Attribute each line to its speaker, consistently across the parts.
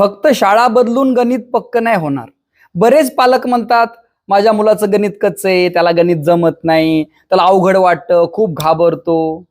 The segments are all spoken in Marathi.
Speaker 1: फक्त शाळा बदलून गणित पक्क नाही होणार. बरेच पालक म्हणतात माझ्या मुलाचं गणित कच्चं आहे, त्याला गणित जमत नाही, त्याला अवघड वाटतं, खूप घाबरतो.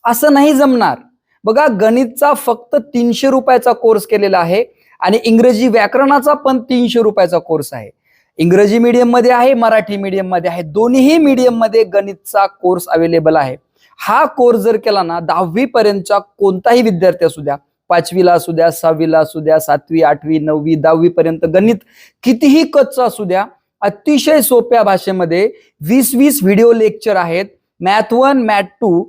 Speaker 1: असं नाही जमणार. बघा, गणितचा फक्त 300 रुपयाचा कोर्स केलेला आहे आणि इंग्रजी व्याकरणाचा पण 300 रुपयाचा कोर्स आहे. इंग्रजी मीडियम मध्ये आहे, मराठी मीडियम मध्ये आहे, दोन्ही मीडियम मध्ये गणितचा कोर्स अवेलेबल आहे. हा कोर्स जर केला ना, 10वी पर्यंतचा कोणताही विद्यार्थी असू द्या, 5वीला असू द्या, 6वीला असू द्या, 7वी, 8वी, 9वी, 10वी पर्यंत गणित कितीही कच्चं असू द्या, अतिशय सोप्या भाषेमध्ये 20-20 व्हिडिओ लेक्चर आहेत. मॅथ 1, मॅथ 2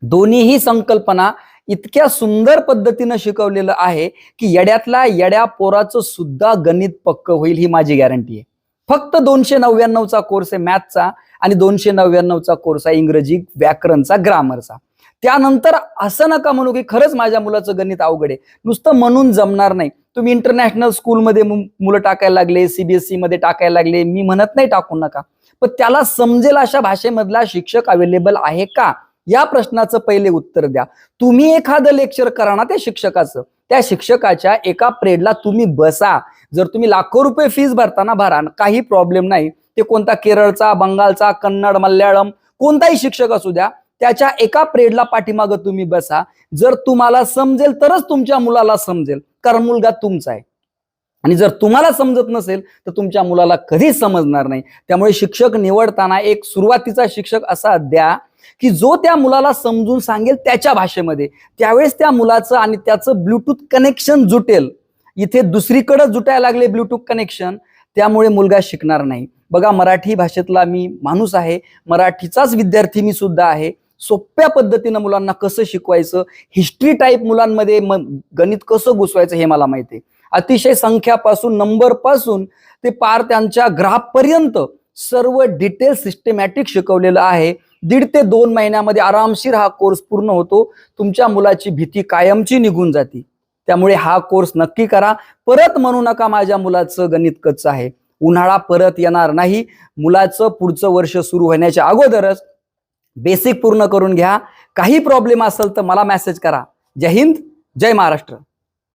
Speaker 1: दोन्हीही संकल्पना इतक्या सुंदर पद्धतीनं शिकवलेलं आहे की येड्यातल्या येड्या पोराचं सुद्धा गणित पक्क होईल, ही माझी गॅरंटी आहे. फक्त 299चा कोर्स आहे मॅथचा आणि 299चा कोर्स आहे इंग्रजी व्याकरणचा, ग्रामरचा. त्यानंतर असं नका म्हणू की खरंच माझ्या मुलाचं गणित अवघड आहे. नुसतं म्हणून जमणार नाही. तुम्ही इंटरनॅशनल स्कूलमध्ये मुलं टाकायला लागले, सीबीएसई मध्ये टाकायला लागले, मी म्हणत नाही टाकू नका, पण त्याला समजेल अशा भाषेमधला शिक्षक अवेलेबल आहे का, या प्रश्नाचं पहिले उत्तर द्या. तुम्ही एखादं लेक्चर करा ना त्या शिक्षकाचं, त्या शिक्षकाच्या एका पिरियडला तुम्ही बसा. जर तुम्ही लाखो रुपये फीस भरताना भरा, काही प्रॉब्लेम नाही. ते कोणता केरळचा, बंगालचा, कन्नड, मल्याळम कोणताही शिक्षक असू द्या, त्याच्या एका पिरियडला पाठीमागं तुम्ही बसा. जर तुम्हाला समजेल तरच तुमच्या मुलाला समजेल, कारण मुलगा तुमचा आहे. आणि जर तुम्हाला समजत नसेल तर तुमच्या मुलाला कधीच समजणार नाही. त्यामुळे शिक्षक निवडताना एक सुरुवातीचा शिक्षक असा द्या की जो त्या मुलाला समजून सांगेल त्याच्या भाषेमध्ये. त्यावेळेस त्या मुलाचं आणि त्याचं ब्लूटूथ कनेक्शन जुटेल. इथे दुसरीकडे जुटायला लागले ब्लूटूथ कनेक्शन, त्यामुळे मुलगा शिकणार नाही. बघा, मराठी भाषेतला मी माणूस आहे, मराठीचाच विद्यार्थी मी सुद्धा आहे. सोप्या पद्धतीनं मुलांना कसं शिकवायचं, हिस्ट्री टाईप मुलांमध्ये गणित कसं घुसवायचं हे मला माहिती आहे. अतिशय संख्यापासून, नंबर पासून ते पार त्यांच्या ग्राफ पर्यंत सर्व डिटेल सिस्टमॅटिक शिकवलेलं आहे. 1.5 ते 2 महिन्यामध्ये आरामशीर हा कोर्स पूर्ण होतो. तुमच्या मुलाची भीती कायमची निघून जाते. त्यामुळे हा कोर्स नक्की करा. परत म्हणू नका माझ्या मुलाचं गणित कच्चं आहे. उन्हाळा परत येणार नाही. मुलाचं पुढचं वर्ष सुरू होण्याच्या अगोदरच बेसिक पूर्ण करून घ्या. काही प्रॉब्लेम असेल तर मला मेसेज करा. जय हिंद, जय महाराष्ट्र.